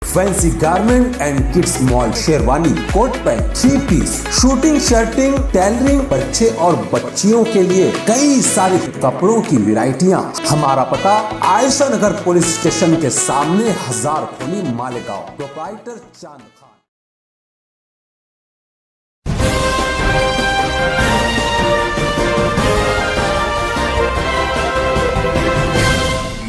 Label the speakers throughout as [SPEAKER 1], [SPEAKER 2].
[SPEAKER 1] Fancy garment and kids mall, sherwani, coat pant, 3 piece, suiting, shirting, tailoring, बच्चे और बच्चियों के लिए कई सारे कपड़ों की वैरायटियां। हमारा पता आयशा नगर पुलिस स्टेशन के सामने, हजार खोली, मालेगांव। प्रोप्राइटर चांद खान।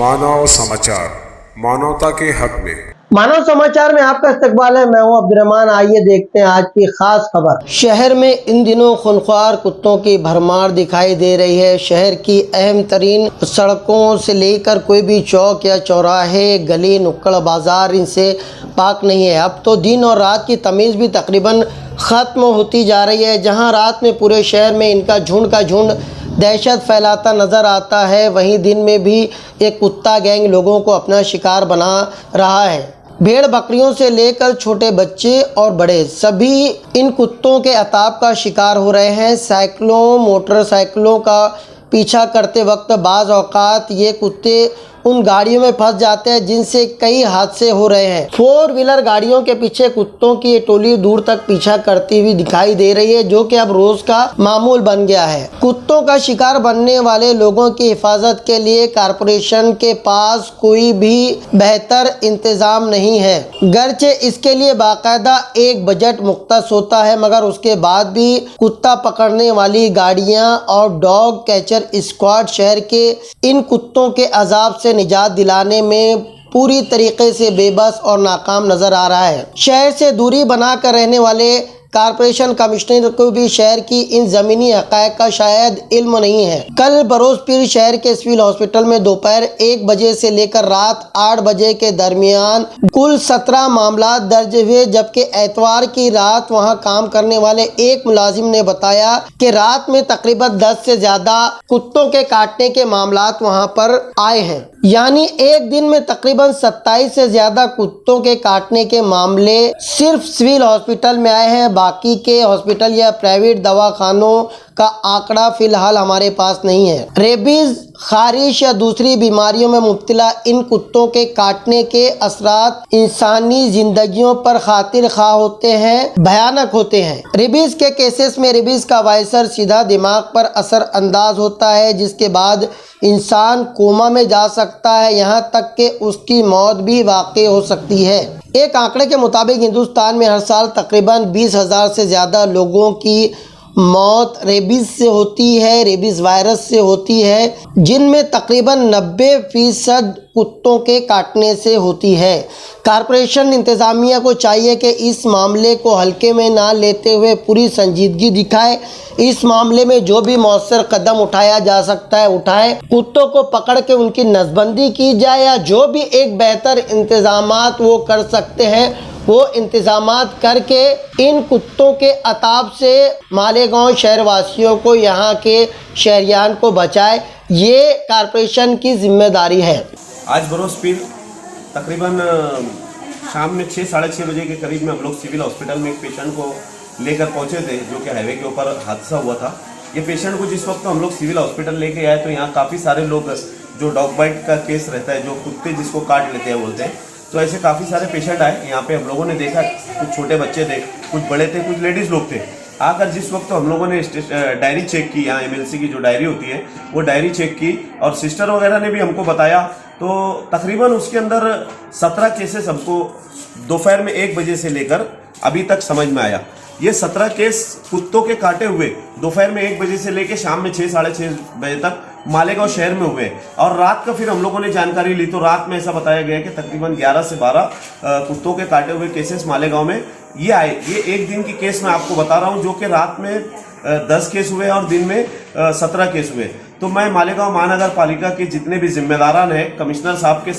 [SPEAKER 2] मानव समाचार, मानवता के हक में।
[SPEAKER 3] मानव समाचार में आपका इस्तकबाल है। मैं हूं अब्दुर्रहमान। आइए देखते हैं आज की खास खबर। शहर में इन दिनों खूंखार कुत्तों की भरमार दिखाई दे रही है। शहर की अहम तरीन सड़कों से लेकर कोई भी चौक या चौराहे, गली, नुक्कड़, बाजार इनसे पाक नहीं है। अब तो दिन और रात की तमीज़ भी तकरीबन ख़त्म होती जा रही है। जहां रात में पूरे शहर में इनका झुंड का झुंड दहशत फैलाता नज़र आता है, वहीं दिन में भी एक कुत्ता गैंग लोगों को अपना शिकार बना रहा है। भेड़ बकरियों से लेकर छोटे बच्चे और बड़े सभी इन कुत्तों के अताब का शिकार हो रहे हैं। साइकिलों, मोटरसाइकिलों का पीछा करते वक्त बाज़ औक़ात ये कुत्ते उन गाड़ियों में फंस जाते हैं जिनसे कई हादसे हो रहे हैं। 4 व्हीलर गाड़ियों के पीछे कुत्तों की ये टोली दूर तक पीछा करती हुई दिखाई दे रही है, जो कि अब रोज का मामूल बन गया है। कुत्तों का शिकार बनने वाले लोगों की हिफाजत के लिए कारपोरेशन के पास कोई भी बेहतर इंतजाम नहीं है। गर्चे इसके लिए बाकायदा एक बजट मुख्तस होता है, मगर उसके बाद भी कुत्ता पकड़ने वाली गाड़ियां और डॉग कैचर स्क्वाड शहर के इन कुत्तों के अजाब से निजात दिलाने में पूरी तरीके से बेबस और नाकाम नजर आ रहा है। शहर से दूरी बनाकर रहने वाले कारपोरेशन कमिश्नर को भी शहर की इन ज़मीनी हक़ाइक़ का शायद इल्म नहीं है। कल बरोज़ पीर शहर के सिविल हॉस्पिटल में दोपहर 1 बजे से लेकर रात 8 बजे के दरमियान कुल 17 मामला दर्ज हुए, जबकि एतवार की रात वहां काम करने वाले एक मुलाजिम ने बताया कि रात में तकरीबन 10 से ज़्यादा कुत्तों के काटने के मामला वहां पर आए हैं। यानी एक दिन में तकरीबन 27 से ज़्यादा कुत्तों के काटने के मामले सिर्फ सिविल हॉस्पिटल में आए हैं। बाकी के हॉस्पिटल या प्राइवेट दवाखानों का आंकड़ा फिलहाल हमारे पास नहीं है। रेबीज, खारिश या दूसरी बीमारियों में मुब्तला इन कुत्तों के काटने के असरात इंसानी जिंदगियों पर खातिर खा होते हैं, भयानक होते हैं। रेबीज के केसेस में रेबीज का वायरस सीधा दिमाग पर असर अंदाज होता है, जिसके बाद इंसान कोमा में जा सकता है, यहाँ तक कि उसकी मौत भी वाक़ई हो सकती है। एक आंकड़े के मुताबिक हिंदुस्तान में हर साल तकरीबन 20,000 से ज़्यादा लोगों की मौत रेबीज से होती है, रेबीज वायरस से होती है, जिनमें तकरीबन 90% कुत्तों के काटने से होती है। कारपोरेशन इंतज़ामिया को चाहिए कि इस मामले को हल्के में ना लेते हुए पूरी संजीदगी दिखाए। इस मामले में जो भी मौसर कदम उठाया जा सकता है उठाए। कुत्तों को पकड़ के उनकी नसबंदी की जाए, या जो भी एक बेहतर इंतज़ामात वो कर सकते हैं वो इंतज़ामात करके इन कुत्तों के अताब से मालेगांव शहरवासियों को, यहाँ के शहरियान को बचाए। ये कारपोरेशन की जिम्मेदारी है।
[SPEAKER 4] आज बरोज़ पीर तकरीबन शाम में 6 साढ़े 6 बजे के करीब में हम लोग सिविल हॉस्पिटल में एक पेशेंट को लेकर पहुंचे थे, जो कि हाईवे के ऊपर हादसा हुआ था। ये पेशेंट को जिस वक्त हम लोग सिविल हॉस्पिटल लेके आए तो यहाँ काफ़ी सारे लोग, जो डॉग बाइट का केस रहता है, जो कुत्ते जिसको काट लेते हैं बोलते हैं, तो ऐसे काफ़ी सारे पेशेंट आए। यहाँ पे हम लोगों ने देखा कुछ छोटे बच्चे थे, कुछ बड़े थे, कुछ लेडीज़ लोग थे। आकर जिस वक्त हम लोगों ने डायरी चेक की, यहाँ MLC की जो डायरी होती है वो डायरी चेक की, और सिस्टर वगैरह ने भी हमको बताया, तो तकरीबन उसके अंदर 17 केसेस हमको दोपहर में 1 बजे से लेकर अभी तक समझ में आया। ये 17 केस कुत्तों के काटे हुए दोपहर में 1 बजे से लेकर शाम में 6 साढ़े 6 बजे तक मालेगांव शहर में हुए। और रात का फिर हम लोगों ने जानकारी ली तो रात में ऐसा बताया गया कि तकरीबन 11 से 12 कुत्तों के काटे हुए केसेस मालेगांव में ये आए। ये एक दिन की केस मैं आपको बता रहा हूँ, जो कि रात में 10 केस हुए और दिन में 17 केस हुए। तो मैं मालेगांव महानगर पालिका के जितने भी जिम्मेदारान हैं, कमिश्नर साहब के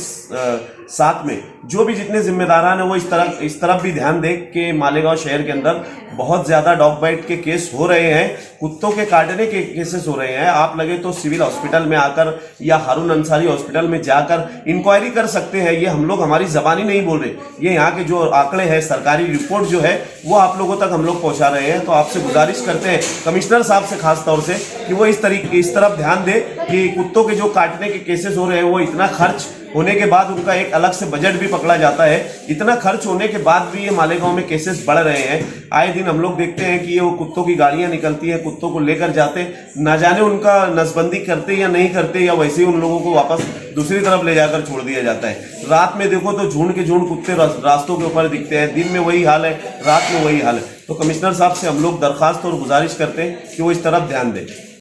[SPEAKER 4] साथ में जो भी जितने जिम्मेदारान हैं, वो इस तरफ भी ध्यान दें कि मालेगांव शहर के अंदर बहुत ज़्यादा डॉग बाइट के केस हो रहे हैं, कुत्तों के काटने के केसेस हो रहे हैं। आप लगे तो सिविल हॉस्पिटल में आकर या हारून अंसारी हॉस्पिटल में जाकर इंक्वायरी कर सकते हैं। ये हम लोग हमारी ज़बानी नहीं बोल रहे, ये यहाँ के जो आंकड़े हैं, सरकारी रिपोर्ट जो है वो आप लोगों तक हम लोग पहुँचा रहे हैं। तो आपसे गुजारिश करते हैं कमिश्नर साहब से खास तौर से कि वो इस तरफ ध्यान दे कि कुत्तों के जो काटने के केसेस हो रहे हैं वो इतना खर्च होने के बाद उनका एक अलग से बजट भी पकड़ा जाता है। इतना खर्च होने के बाद भी ये मालेगांव में केसेस बढ़ रहे हैं। आए दिन हम लोग देखते हैं कि ये वो कुत्तों की गाड़ियां निकलती हैं, कुत्तों को लेकर जाते, ना जाने उनका नसबंदी करते या नहीं करते, या वैसे ही उन लोगों को वापस दूसरी तरफ ले जाकर छोड़ दिया जाता है। रात में देखो तो झुंड के झुंड कुत्ते रास्तों के ऊपर दिखते हैं। दिन में वही हाल है, रात में वही हाल है। तो कमिश्नर साहब से हम लोग दरखास्त और गुजारिश करते हैं कि वो इस तरफ ध्यान दें।